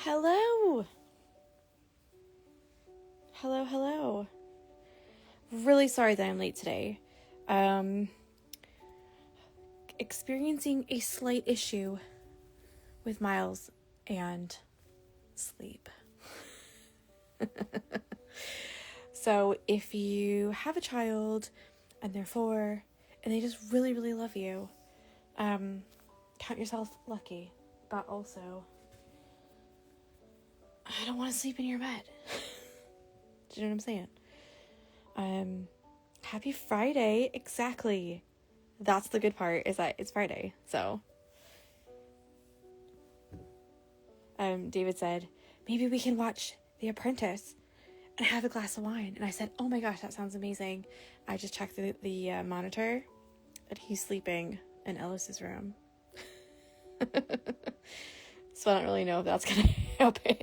Hello. Hello. Really sorry that I'm late today. Experiencing a slight issue with Miles and sleep. So if you have a child and they're 4 and they just really, really love you, count yourself lucky. But also, I don't want to sleep in your bed. Do you know what I'm saying? Happy Friday. Exactly. That's the good part, is that it's Friday. So, David said, maybe we can watch The Apprentice and have a glass of wine. And I said, oh my gosh, that sounds amazing. I just checked the monitor and he's sleeping in Ellis's room. So I don't really know if that's going to happen.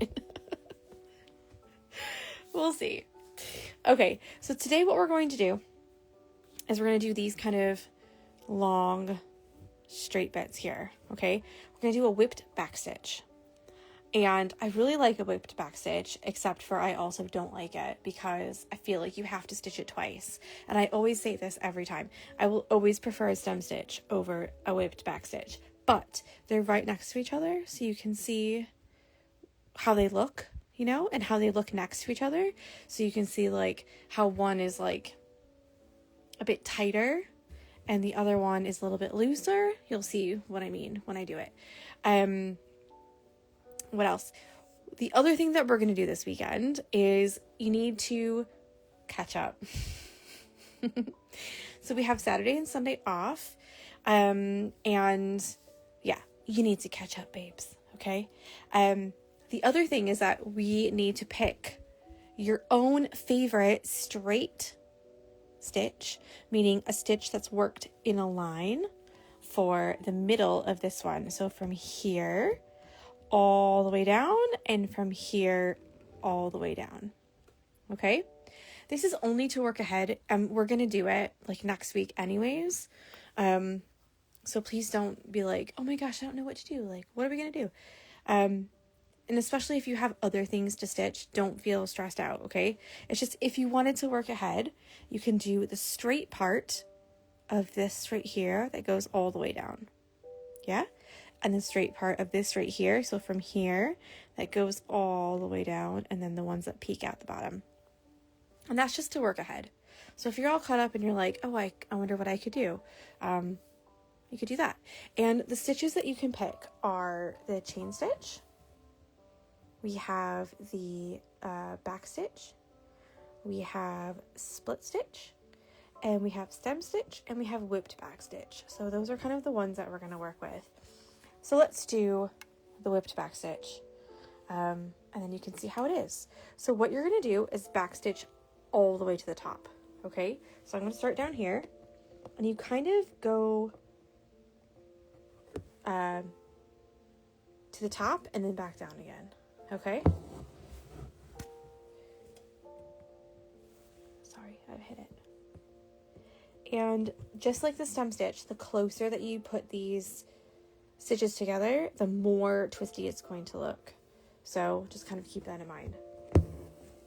We'll see. Okay, so today what we're going to do is we're going to do these kind of long straight bits here, okay? We're going to do a whipped backstitch. And I really like a whipped backstitch, except for I also don't like it because I feel like you have to stitch it twice. And I always say this every time. I will always prefer a stem stitch over a whipped backstitch. But they're right next to each other, so you can see how they look, you know, and how they look next to each other. So you can see like how one is like a bit tighter and the other one is a little bit looser. You'll see what I mean when I do it. What else? The other thing that we're going to do this weekend is you need to catch up. So we have Saturday and Sunday off. And yeah, you need to catch up, babes. Okay. The other thing is that we need to pick your own favorite straight stitch, meaning a stitch that's worked in a line for the middle of this one. So from here all the way down and from here all the way down. Okay. This is only to work ahead and we're going to do it like next week anyways. So please don't be like, oh my gosh, I don't know what to do. Like, what are we going to do? And especially if you have other things to stitch, don't feel stressed out, okay? It's just if you wanted to work ahead, you can do the straight part of this right here that goes all the way down. Yeah? And the straight part of this right here. So from here, that goes all the way down. And then the ones that peek out the bottom. And that's just to work ahead. So if you're all caught up and you're like, oh, I wonder what I could do. You could do that. And the stitches that you can pick are the chain stitch. We have the back stitch. We have split stitch. And we have stem stitch. And we have whipped back stitch. So those are kind of the ones that we're going to work with. So let's do the whipped back stitch. And then you can see how it is. So what you're going to do is back stitch all the way to the top. Okay. So I'm going to start down here. And you kind of go to the top and then back down again. Okay. Sorry, I've hit it. And just like the stem stitch, the closer that you put these stitches together, the more twisty it's going to look. So just kind of keep that in mind.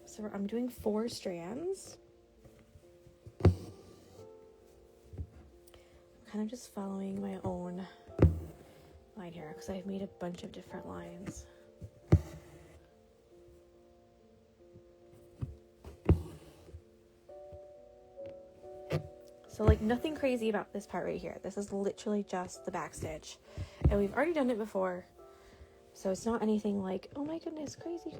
So I'm doing 4 strands. I'm kind of just following my own line here because I've made a bunch of different lines. So like nothing crazy about this part right here. This is literally just the back stitch. And we've already done it before. So it's not anything like, oh my goodness, crazy.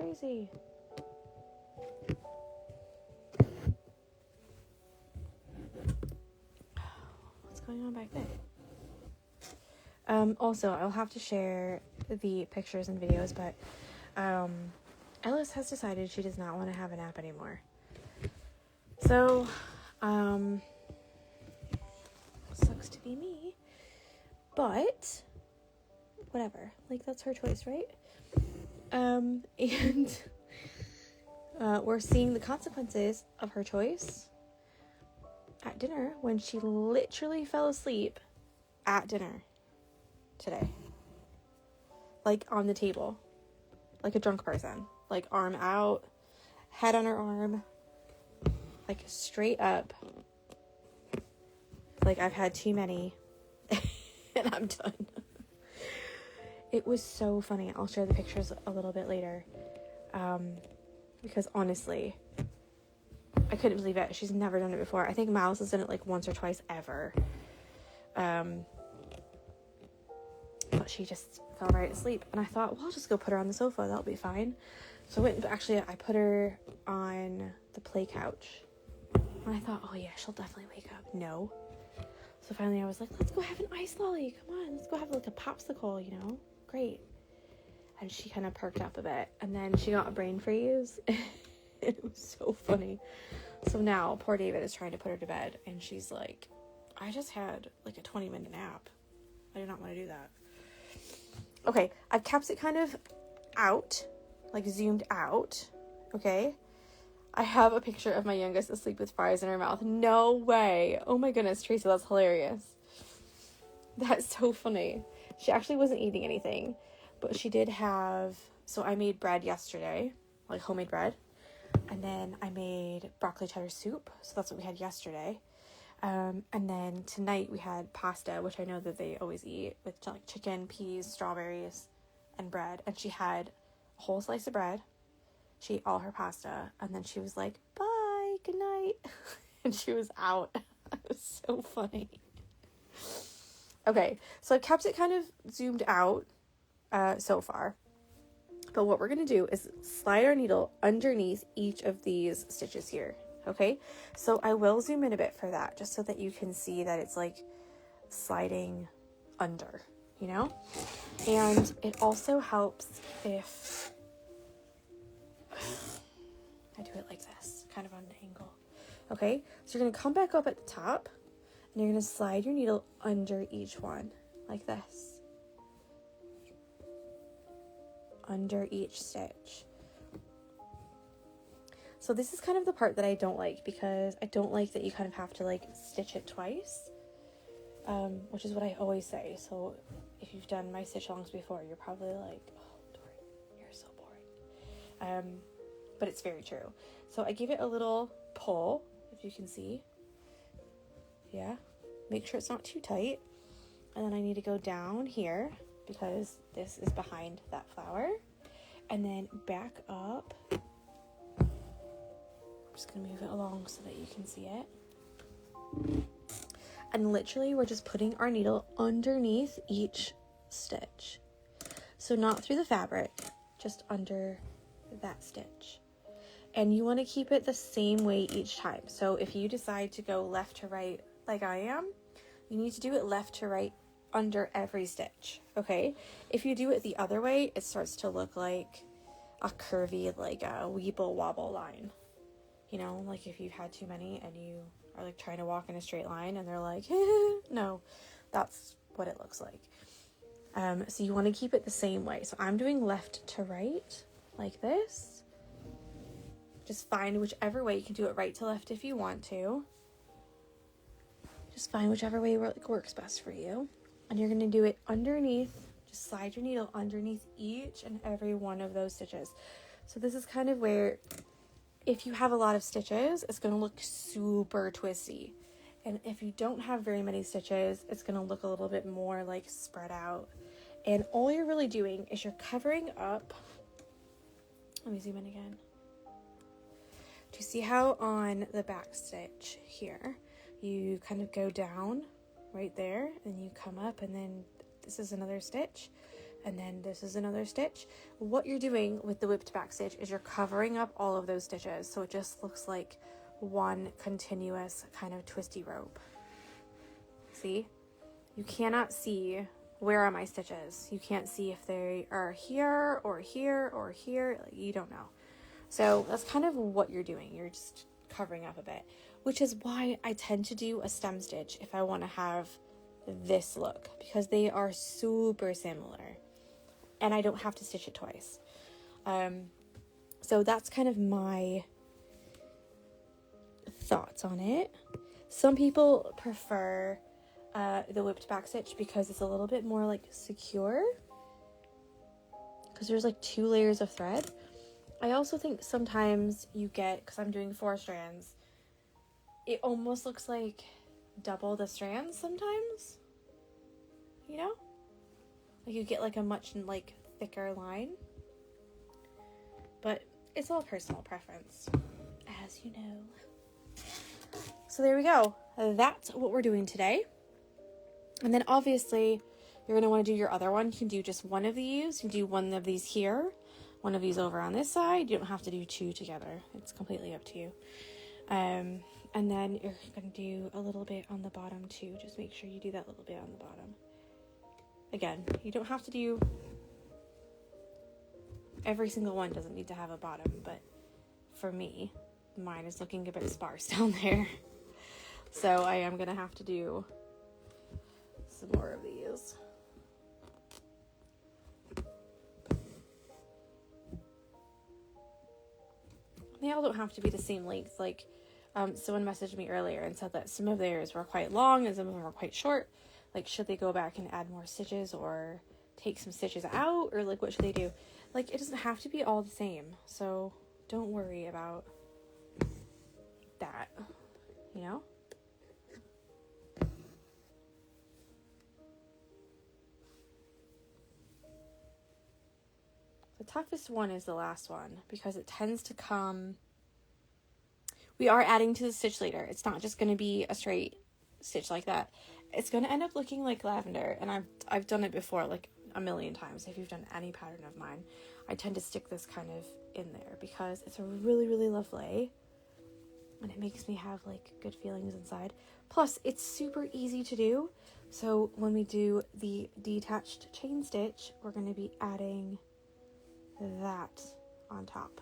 What's going on back there? Also, I'll have to share the pictures and videos, but Ellis has decided she does not want to have a nap anymore. So, sucks to be me, but whatever. Like, that's her choice, right? And we're seeing the consequences of her choice at dinner when she literally fell asleep at dinner today. Like, on the table. like a drunk person, like arm out, head on her arm, like straight up, like I've had too many and I'm done. It was so funny. I'll share the pictures a little bit later, because honestly, I couldn't believe it. She's never done it before. I think Miles has done it like once or twice ever. But she just fell right asleep. And I thought, well, I'll just go put her on the sofa. That'll be fine. So I went, actually, I put her on the play couch. And I thought, oh yeah, she'll definitely wake up. No. So finally I was like, let's go have an ice lolly. Come on, let's go have like a popsicle, you know? Great. And she kind of perked up a bit. And then she got a brain freeze. It was so funny. So now poor David is trying to put her to bed. And she's like, I just had like a 20-minute nap. I do not want to do that. Okay, I've kept it kind of out, like zoomed out, okay? I have a picture of my youngest asleep with fries in her mouth. No way. Oh my goodness, Tracy, that's hilarious. That's so funny. She actually wasn't eating anything, but she did have, so I made bread yesterday, like homemade bread, and then I made broccoli cheddar soup, so that's what we had yesterday. And then tonight we had pasta, which I know that they always eat, with like chicken, peas, strawberries, and bread. And she had a whole slice of bread. She ate all her pasta, and then she was like, bye, good night. And she was out. It was so funny. Okay, so I kept it kind of zoomed out so far. But what we're going to do is slide our needle underneath each of these stitches here. Okay, so I will zoom in a bit for that, just so that you can see that it's like sliding under, you know? And it also helps if I do it like this, kind of on an angle. Okay, so you're going to come back up at the top, and you're going to slide your needle under each one, like this. Under each stitch. So this is kind of the part that I don't like, because I don't like that you kind of have to like stitch it twice, which is what I always say. So if you've done my stitchalongs before, you're probably like, oh, Tori, you're so boring. But it's very true. So I give it a little pull, if you can see. Yeah, make sure it's not too tight. And then I need to go down here, because this is behind that flower, and then back up. I'm just going to move it along so that you can see it. And literally we're just putting our needle underneath each stitch. So not through the fabric, just under that stitch. And you want to keep it the same way each time. So if you decide to go left to right like I am, you need to do it left to right under every stitch, okay? If you do it the other way, it starts to look like a curvy, like a weeble wobble line. You know, like if you've had too many and you are like trying to walk in a straight line and they're like, no, that's what it looks like. So you want to keep it the same way. So I'm doing left to right like this. Just find whichever way. You can do it right to left if you want to. Just find whichever way works best for you. And you're going to do it underneath. Just slide your needle underneath each and every one of those stitches. So this is kind of where, if you have a lot of stitches, it's going to look super twisty. And if you don't have very many stitches, it's going to look a little bit more like spread out. And all you're really doing is you're covering up. Let me zoom in again. Do you see how on the back stitch here, you kind of go down right there, and you come up, and then this is another stitch, and then this is another stitch. What you're doing with the whipped back stitch is you're covering up all of those stitches, so it just looks like one continuous kind of twisty rope. See? You cannot see where are my stitches. You can't see if they are here or here or here. You don't know. So that's kind of what you're doing. You're just covering up a bit, which is why I tend to do a stem stitch if I want to have this look, because they are super similar and I don't have to stitch it twice. So that's kind of my thoughts on it. Some people prefer the whipped back stitch because it's a little bit more like secure. because there's like 2 layers of thread. I also think sometimes you get, because I'm doing 4 strands, it almost looks like double the strands sometimes, you know? Like you get like a much like thicker line. But it's all personal preference, as you know. So there we go. That's what we're doing today. And then obviously you're going to want to do your other one. You can do just one of these. You can do one of these here, one of these over on this side. You don't have to do 2 together. It's completely up to you. And then you're going to do a little bit on the bottom too. Just make sure you do that little bit on the bottom. Again, you don't have to do... Every single one doesn't need to have a bottom, but for me, mine is looking a bit sparse down there. So I am going to have to do some more of these. They all don't have to be the same length. Like, someone messaged me earlier and said that some of theirs were quite long and some of them were quite short. Like, should they go back and add more stitches or take some stitches out, or like what should they do? Like, it doesn't have to be all the same, so don't worry about that, you know? The toughest one is the last one because it tends to come... We are adding to the stitch later. It's not just going to be a straight stitch like that. It's going to end up looking like lavender, and I've done it before like a million times. If you've done any pattern of mine, I tend to stick this kind of in there because it's a really, really lovely, and it makes me have like good feelings inside. Plus it's super easy to do. So when we do the detached chain stitch, we're going to be adding that on top.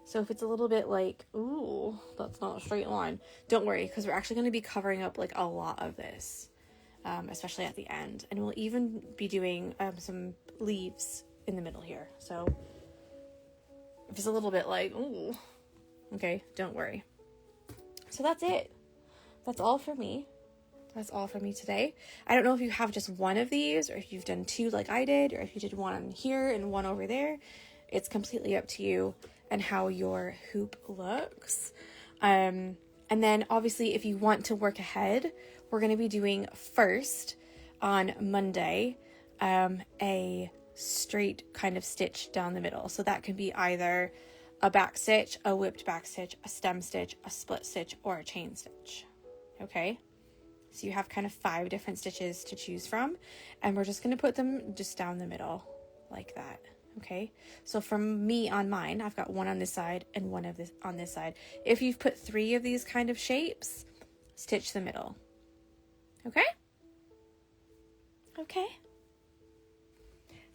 So if it's a little bit like, ooh, that's not a straight line, don't worry, because we're actually going to be covering up like a lot of this, especially at the end. And we'll even be doing some leaves in the middle here. So if it's a little bit like, ooh, okay, don't worry. So that's it. That's all for me. That's all for me today. I don't know if you have just one of these, or if you've done 2 like I did, or if you did one here and one over there. It's completely up to you and how your hoop looks. And then obviously if you want to work ahead, we're going to be doing first on Monday a straight kind of stitch down the middle. So that can be either a back stitch, a whipped back stitch, a stem stitch, a split stitch, or a chain stitch. Okay, so you have kind of 5 different stitches to choose from, and we're just going to put them just down the middle like that. Okay, so from me on mine, I've got one on this side and one of this on this side. If you've put 3 of these kind of shapes, stitch the middle. Okay? Okay.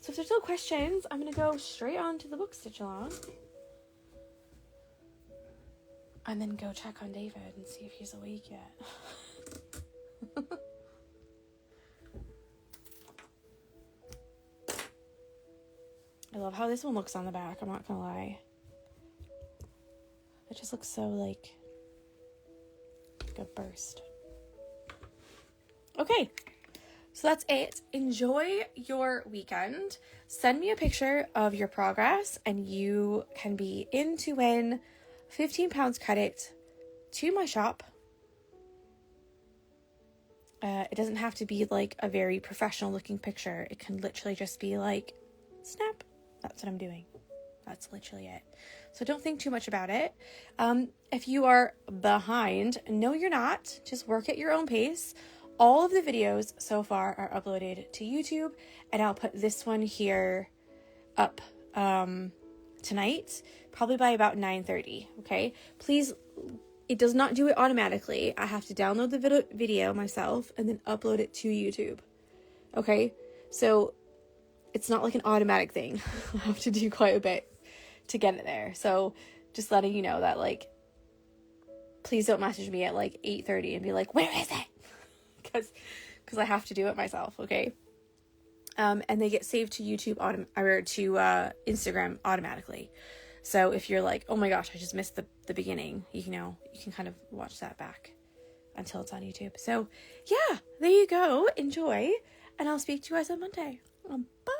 So if there's no questions, I'm going to go straight on to the book stitch along. And then go check on David and see if he's awake yet. I love how this one looks on the back, I'm not gonna lie. It just looks so like a burst. Okay, so that's it. Enjoy your weekend. Send me a picture of your progress and you can be in to win 15 pounds credit to my shop. It doesn't have to be like a very professional looking picture. It can literally just be like, snap. That's what I'm doing. That's literally it. So don't think too much about it. If you are behind, no, you're not. Just work at your own pace. All of the videos so far are uploaded to YouTube, and I'll put this one here up tonight, probably by about 9:30. Okay, please. It does not do it automatically. I have to download the video myself and then upload it to YouTube. Okay, so it's not like an automatic thing. I have to do quite a bit to get it there. So just letting you know that, like, please don't message me at like 8:30 and be like, where is it? Because I have to do it myself. Okay. And they get saved to YouTube or to Instagram automatically. So if you're like, oh my gosh, I just missed the beginning, you can kind of watch that back until it's on YouTube. So yeah, there you go. Enjoy. And I'll speak to you guys on Monday. Bye.